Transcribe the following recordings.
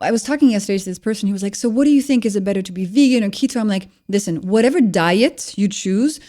I was talking yesterday to this person who was like, so what do you think? Is it better to be vegan or keto? I'm like, listen, whatever diet you choose,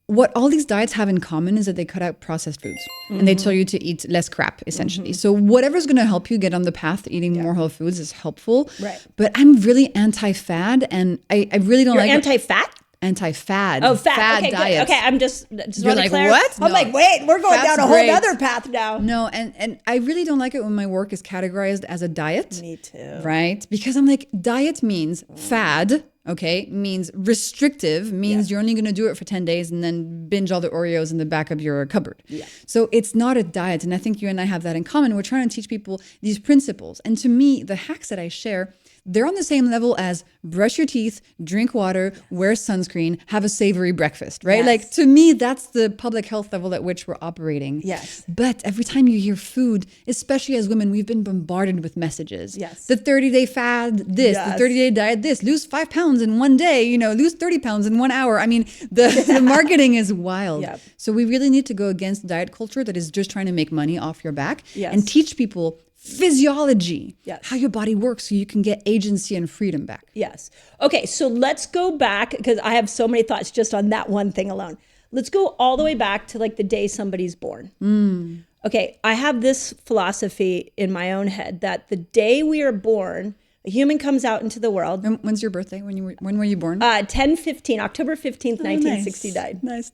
what all these diets have in common is that they cut out processed foods and they tell you to eat less crap, essentially. So whatever's going to help you get on the path to eating more whole foods is helpful. Right. But I'm really anti-fad, and I really don't You're like anti-fat? Anti-fad. Oh, fat. Okay, diets. good. Okay, I'm just You're like, what? I'm No. like, wait, we're going Fat's down a whole great. other path now. No, and I really don't like it when my work is categorized as a diet. Me too. Right? Because I'm like, diet means fad, okay? Means restrictive, means you're only going to do it for 10 days and then binge all the Oreos in the back of your cupboard. Yeah. So it's not a diet. And I think you and I have that in common. We're trying to teach people these principles. And to me, the hacks that I share, they're on the same level as brush your teeth, drink water, wear sunscreen, have a savory breakfast, right? Yes. Like, to me, that's the public health level at which we're operating. Yes. But every time you hear food, especially as women, we've been bombarded with messages. Yes. The 30-day fad, this, the 30-day diet, this, lose 5 pounds in one day, lose 30 pounds in 1 hour. I mean, the marketing is wild. Yep. So we really need to go against diet culture that is just trying to make money off your back and teach people physiology, how your body works, so you can get agency and freedom back. Yes. Okay, so let's go back, because I have so many thoughts just on that one thing alone. Let's go all the way back to like the day somebody's born. Okay, I have this philosophy in my own head that the day we are born, a human comes out into the world. And when's your birthday? When were you born? October 15th, 1969. Nice.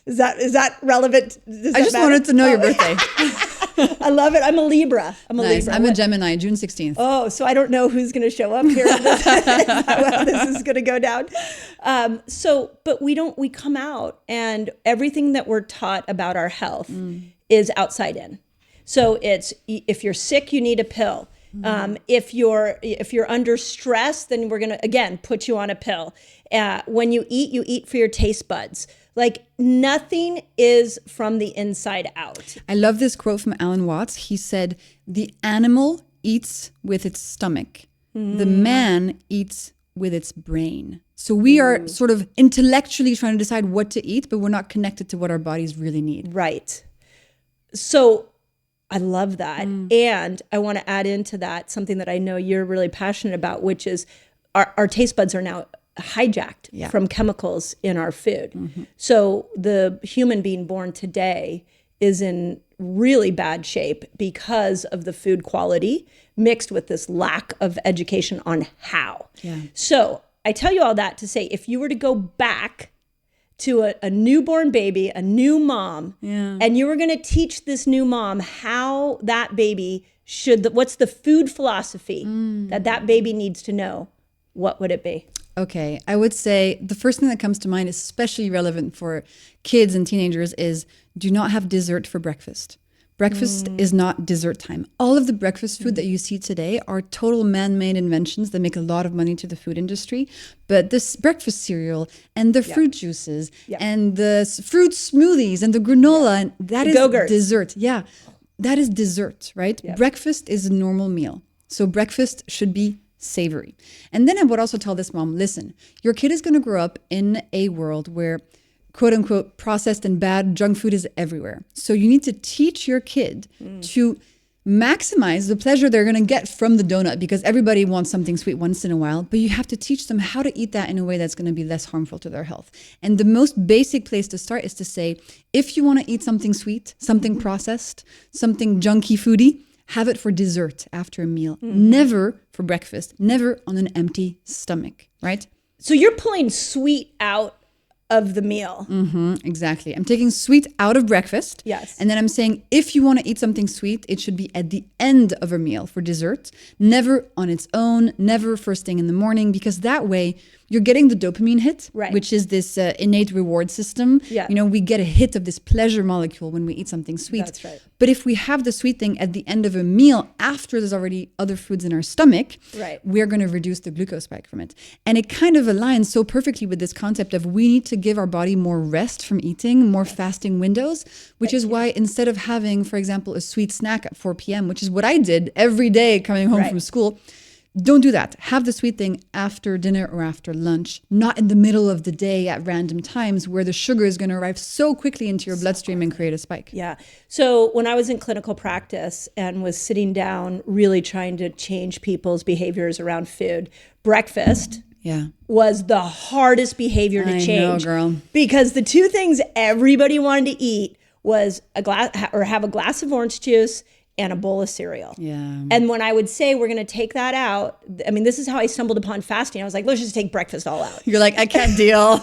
Is that relevant? I just wanted to know your birthday. I love it. I'm a Libra. Libra. I'm a Gemini, June 16th. Oh, so I don't know who's going to show up here. How this is going to go down. But we come out, and everything that we're taught about our health is outside in. So it's, if you're sick, you need a pill. If you're under stress, then we're going to, again, put you on a pill. When you eat for your taste buds. Like, nothing is from the inside out. I love this quote from Alan Watts. He said, the animal eats with its stomach. The man eats with its brain. So we are sort of intellectually trying to decide what to eat, but we're not connected to what our bodies really need. Right. So I love that. And I want to add into that something that I know you're really passionate about, which is our taste buds are now hijacked from chemicals in our food. So the human being born today is in really bad shape because of the food quality mixed with this lack of education on how. So I tell you all that to say, if you were to go back to a newborn baby, a new mom, and you were going to teach this new mom how that baby what's the food philosophy that baby needs to know, what would it be? Okay, I would say the first thing that comes to mind, especially relevant for kids and teenagers, is do not have dessert for breakfast. Breakfast is not dessert time. All of the breakfast food that you see today are total man-made inventions that make a lot of money to the food industry. But this breakfast cereal and the fruit juices and the fruit smoothies and the granola, and that is dessert. Yeah, that is dessert, right? Breakfast is a normal meal. So breakfast should be savory. And then I would also tell this mom, listen, your kid is going to grow up in a world where quote unquote processed and bad junk food is everywhere. So you need to teach your kid to maximize the pleasure they're going to get from the donut, because everybody wants something sweet once in a while, but you have to teach them how to eat that in a way that's going to be less harmful to their health. And the most basic place to start is to say, if you want to eat something sweet, something processed, something junky foody, have it for dessert after a meal, never for breakfast, never on an empty stomach, right? So you're pulling sweet out of the meal. Exactly. I'm taking sweet out of breakfast. Yes. And then I'm saying, if you want to eat something sweet, it should be at the end of a meal for dessert, never on its own, never first thing in the morning, because that way you're getting the dopamine hit, which is this innate reward system. Yeah. You know, we get a hit of this pleasure molecule when we eat something sweet. That's right. But if we have the sweet thing at the end of a meal, after there's already other foods in our stomach, we're going to reduce the glucose spike from it. And it kind of aligns so perfectly with this concept of we need to give our body more rest from eating, more fasting windows, which is why instead of having, for example, a sweet snack at 4 p.m., which is what I did every day coming home from school, don't do that. Have the sweet thing after dinner or after lunch, not in the middle of the day at random times where the sugar is going to arrive so quickly into your bloodstream and create a spike. Yeah. So when I was in clinical practice and was sitting down really trying to change people's behaviors around food, breakfast was the hardest behavior to change. I know, girl. Because the two things everybody wanted to eat was have a glass of orange juice and a bowl of cereal. Yeah. And when I would say we're going to take that out, I mean, this is how I stumbled upon fasting. I was like, let's just take breakfast all out. You're like, I can't deal.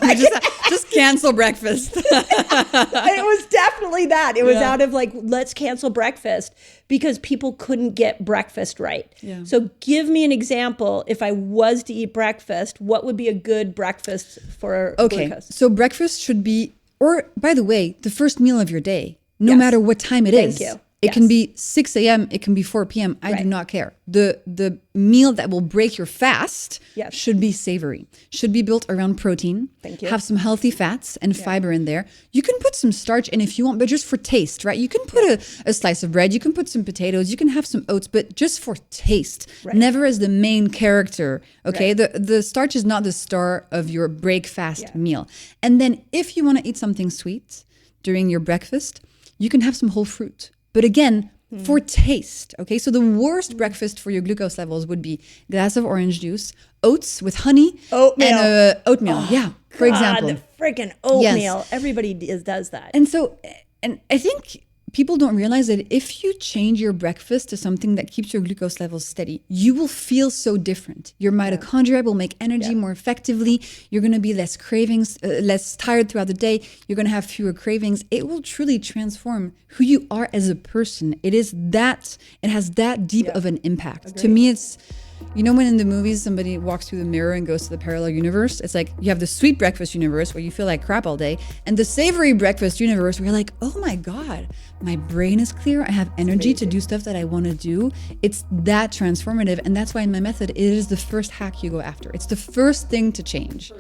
just cancel breakfast. It was definitely that. It was out of like, let's cancel breakfast because people couldn't get breakfast right. Yeah. So give me an example. If I was to eat breakfast, what would be a good breakfast for glucose? So breakfast should be, or by the way, the first meal of your day, no matter what time it is. Thank you. It can be 6 a.m. It can be 4 p.m. I do not care. The meal that will break your fast should be savory. Should be built around protein. Thank you. Have some healthy fats and fiber in there. You can put some starch in if you want, but just for taste, right? You can put a slice of bread. You can put some potatoes. You can have some oats, but just for taste. Right. Never as the main character, okay? Right. The starch is not the star of your break fast meal. And then if you want to eat something sweet during your breakfast, you can have some whole fruit. But again, for taste, okay? So the worst breakfast for your glucose levels would be glass of orange juice, oats with honey, and oatmeal. For example. The freaking oatmeal. Yes. Everybody does that. And so, and I think people don't realize that if you change your breakfast to something that keeps your glucose levels steady, you will feel so different. Your mitochondria will make energy more effectively. You're going to be less cravings, less tired throughout the day. You're going to have fewer cravings. It will truly transform who you are as a person. It has that deep of an impact. Agreed. To me, it's, you know, when in the movies somebody walks through the mirror and goes to the parallel universe, it's like you have the sweet breakfast universe where you feel like crap all day, and the savory breakfast universe where you're like, oh my God, my brain is clear. I have energy to do stuff that I want to do. It's that transformative. And that's why in my method, it is the first hack you go after. It's the first thing to change.